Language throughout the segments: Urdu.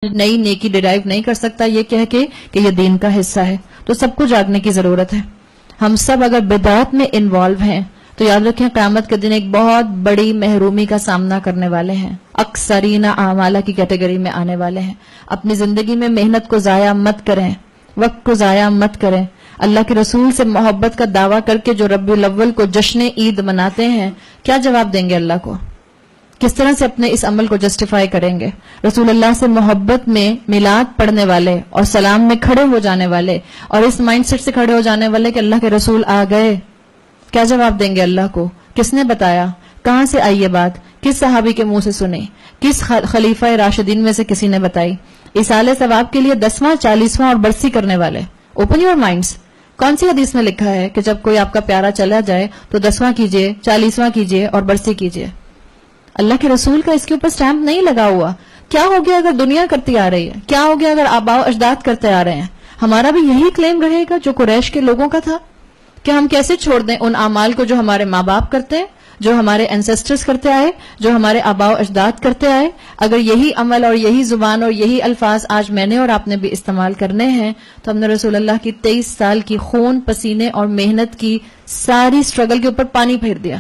نئی نیکی ڈرائیو نہیں کر سکتا یہ کہہ کے کہ یہ دین کا حصہ ہے. تو سب کو جاگنے کی ضرورت ہے. ہم سب اگر بدعات میں انوالو ہیں تو یاد رکھیں قیامت کے دن ایک بہت بڑی محرومی کا سامنا کرنے والے ہیں. اکثرین اعمالہ کی کیٹیگری میں آنے والے ہیں. اپنی زندگی میں محنت کو ضائع مت کریں, وقت کو ضائع مت کریں. اللہ کے رسول سے محبت کا دعویٰ کر کے جو ربیع الاول کو جشن عید مناتے ہیں, کیا جواب دیں گے اللہ کو؟ کس طرح سے اپنے اس عمل کو جسٹیفائی کریں گے؟ رسول اللہ سے محبت میں میلاد پڑھنے والے اور سلام میں کھڑے ہو جانے والے اور اس مائنڈ سیٹ سے کھڑے ہو جانے والے کہ اللہ کے رسول آ گئے, کیا جواب دیں گے اللہ کو؟ کس نے بتایا؟ کہاں سے آئی یہ بات؟ کس صحابی کے منہ سے سنی؟ کس خلیفہ راشدین میں سے کسی نے بتائی؟ ایصال ثواب کے لیے 10واں 40واں اور برسی کرنے والے. Open your minds. کون سی حدیث میں لکھا ہے کہ جب کوئی آپ کا پیارا چلا جائے تو 10واں کیجئے, 40واں کیجئے اور برسی کیجئے؟ اللہ کے رسول کا اس کے اوپر سٹیمپ نہیں لگا ہوا. کیا ہو گیا اگر دنیا کرتی آ رہی ہے؟ کیا ہو گیا اگر آباء و اجداد کرتے آ رہے ہیں؟ ہمارا بھی یہی کلیم رہے گا جو قریش کے لوگوں کا تھا کہ ہم کیسے چھوڑ دیں ان اعمال کو جو ہمارے ماں باپ کرتے ہیں, جو ہمارے اینسسٹرز کرتے آئے, جو ہمارے آباء و اجداد کرتے آئے؟ اگر یہی عمل اور یہی زبان اور یہی الفاظ آج میں نے اور آپ نے بھی استعمال کرنے ہیں تو ہم نے رسول اللہ کی 23 سال کی خون پسینے اور محنت کی ساری سٹرگل کے اوپر پانی پھیر دیا,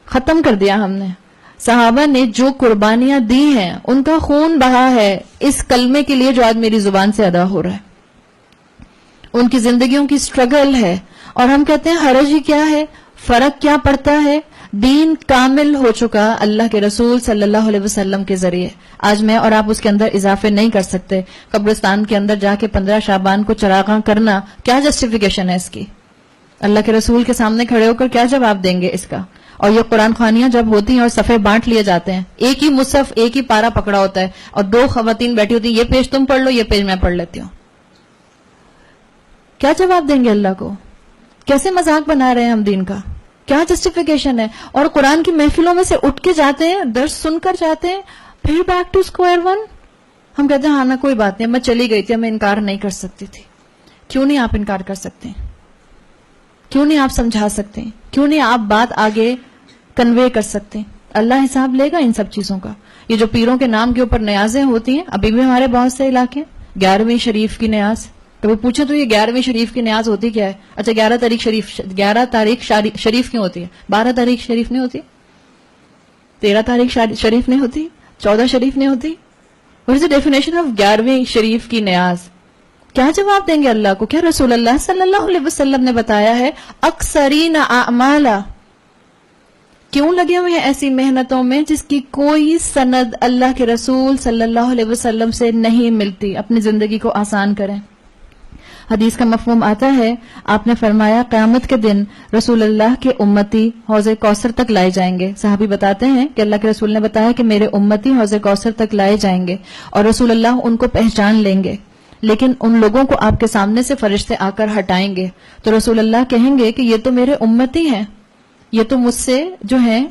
ختم کر دیا ہم نے. صحابہ نے جو قربانیاں دی ہیں ان کا خون بہا ہے اس کلمے کے لیے جو آج میری زبان سے ادا ہو رہا ہے. ان کی زندگیوں کی سٹرگل ہے اور ہم کہتے ہیں حرج ہی کیا ہے, فرق کیا پڑتا ہے؟ دین کامل ہو چکا اللہ کے رسول صلی اللہ علیہ وسلم کے ذریعے. آج میں اور آپ اس کے اندر اضافے نہیں کر سکتے. قبرستان کے اندر جا کے 15 شعبان کو چراغاں کرنا کیا جسٹیفیکیشن ہے اس کی؟ اللہ کے رسول کے سامنے کھڑے ہو کر کیا جواب دیں گے اس کا؟ اور یہ قرآن خوانیاں جب ہوتی ہیں اور صفحے بانٹ لیے جاتے ہیں, ایک ہی مصحف ایک ہی پارا پکڑا ہوتا ہے اور 2 خواتین بیٹھی ہوتی ہیں, یہ پیج تم پڑھ لو, یہ پیج میں پڑھ لیتی ہوں. کیا جواب دیں گے اللہ کو؟ کیسے مذاق بنا رہے ہیں ہم دین کا؟ کیا جسٹیفیکیشن ہے؟ اور قرآن کی محفلوں میں سے اٹھ کے جاتے ہیں, درس سن کر جاتے ہیں, پھر بیک ٹو اسکوائر ون. ہم کہتے ہیں ہاں نا کوئی بات نہیں, میں چلی گئی تھی, میں انکار نہیں کر سکتی تھی. کیوں نہیں آپ انکار کر سکتے؟ کیوں نہیں آپ سمجھا سکتے؟ کیوں نہیں آپ بات آگے کنوے کر سکتے؟ اللہ حساب لے گا ان سب چیزوں کا. یہ جو پیروں کے نام کے اوپر نیازیں ہوتی ہیں, ابھی بھی ہمارے بہت سے علاقے 11ویں شریف کی نیاز. تو وہ پوچھیں تو یہ 11ویں شریف کی نیاز ہوتی کیا ہے؟ اچھا 11 تاریخ شریف کیوں ہوتی ہے؟ 12 تاریخ شریف نہیں ہوتی؟ 13 تاریخ شریف نہیں ہوتی؟ 14 شریف نہیں ہوتی؟ What is the definition of 11ویں شریف کی نیاز؟ کیا جواب دیں گے اللہ کو؟ کیا رسول اللہ صلی اللہ علیہ وسلم نے بتایا ہے اکثرین اعمالہ؟ کیوں لگے ہوئے ہیں ایسی محنتوں میں جس کی کوئی سند اللہ کے رسول صلی اللہ علیہ وسلم سے نہیں ملتی؟ اپنی زندگی کو آسان کریں. حدیث کا مفہوم آتا ہے, آپ نے فرمایا قیامت کے دن رسول اللہ کے امتی حوض کوثر تک لائے جائیں گے. صحابی بتاتے ہیں کہ اللہ کے رسول نے بتایا کہ میرے امتی حوض کوثر تک لائے جائیں گے اور رسول اللہ ان کو پہچان لیں گے, لیکن ان لوگوں کو آپ کے سامنے سے فرشتے آ کر ہٹائیں گے. تو رسول اللہ کہیں گے کہ یہ تو میرے امتی ہیں, یہ تو مجھ سے جو ہیں,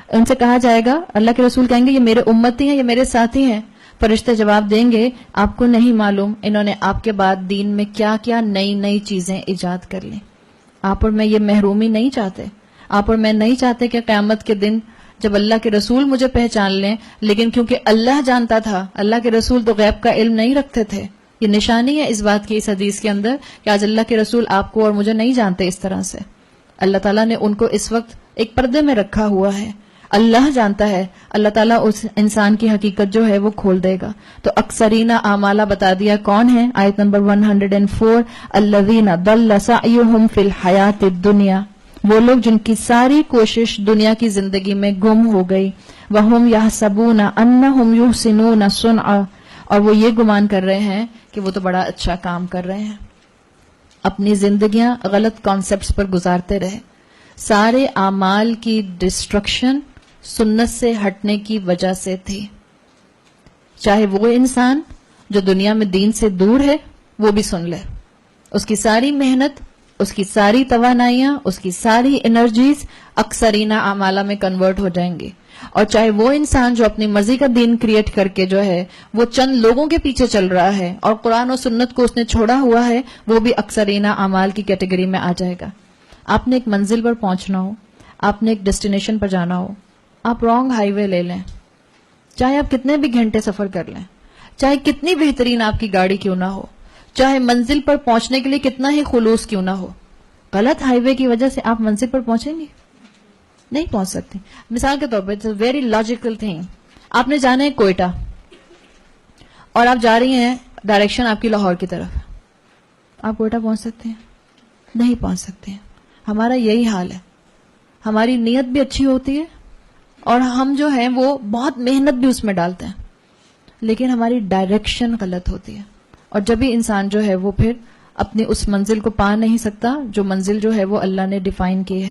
ان سے کہا جائے گا, اللہ کے رسول کہیں گے یہ میرے امتی ہیں, یہ میرے ساتھی ہیں. فرشتے جواب دیں گے آپ کو نہیں معلوم انہوں نے آپ کے بعد دین میں کیا کیا نئی نئی چیزیں ایجاد کر لیں. آپ اور میں یہ محرومی نہیں چاہتے. آپ اور میں نہیں چاہتے کہ قیامت کے دن جب اللہ کے رسول مجھے پہچان لیں, لیکن کیونکہ اللہ جانتا تھا, اللہ کے رسول تو غیب کا علم نہیں رکھتے تھے. یہ نشانی ہے اس بات کی اس حدیث کے اندر کہ آج اللہ کے رسول آپ کو اور مجھے نہیں جانتے اس طرح سے. اللہ تعالیٰ نے ان کو اس وقت ایک پردے میں رکھا ہوا ہے. اللہ جانتا ہے, اللہ تعالیٰ اس انسان کی حقیقت جو ہے وہ کھول دے گا. تو اکثرین اعمالہ بتا دیا کون ہے؟ آیت نمبر 104, الذین ضل سعیہم فی الحیات الدنیا, وہ لوگ جن کی ساری کوشش دنیا کی زندگی میں گم ہو گئی. وہم یحسبون انہم یحسنون صنعا, اور وہ یہ گمان کر رہے ہیں کہ وہ تو بڑا اچھا کام کر رہے ہیں. اپنی زندگیاں غلط کانسیپٹس پر گزارتے رہے. سارے اعمال کی ڈسٹرکشن سنت سے ہٹنے کی وجہ سے تھی. چاہے وہ انسان جو دنیا میں دین سے دور ہے وہ بھی سن لے, اس کی ساری محنت, اس کی ساری توانائیاں, اس کی ساری انرجیز اکثرین اعمالہ میں کنورٹ ہو جائیں گی. اور چاہے وہ انسان جو اپنی مرضی کا دین کریٹ کر کے جو ہے وہ چند لوگوں کے پیچھے چل رہا ہے اور قرآن و سنت کو اس نے چھوڑا ہوا ہے, وہ بھی اکثرین اعمال کی کیٹیگری میں آ جائے گا. آپ نے ایک منزل پر پہنچنا ہو, آپ نے ایک ڈیسٹینیشن پر جانا ہو, آپ رانگ ہائی وے لے لیں, چاہے آپ کتنے بھی گھنٹے سفر کر لیں, چاہے کتنی بہترین آپ کی گاڑی کیوں نہ ہو, چاہے منزل پر پہنچنے کے لیے کتنا ہی خلوص کیوں نہ ہو, غلط ہائی وے کی وجہ سے آپ منزل پر پہنچیں گے, نہیں پہنچ سکتے. مثال کے طور پر ویری لاجیکل تھنگ, آپ نے جانا ہے کوئٹہ اور آپ جا رہی ہیں ڈائریکشن آپ کی لاہور کی طرف, آپ کوئٹہ پہنچ سکتے ہیں؟ نہیں پہنچ سکتے ہیں. ہمارا یہی حال ہے, ہماری نیت بھی اچھی ہوتی ہے اور ہم جو ہیں وہ بہت محنت بھی اس میں ڈالتے ہیں, لیکن ہماری ڈائریکشن غلط ہوتی ہے, اور جب بھی انسان جو ہے وہ پھر اپنی اس منزل کو پا نہیں سکتا جو منزل جو ہے وہ اللہ نے ڈیفائن کی ہے.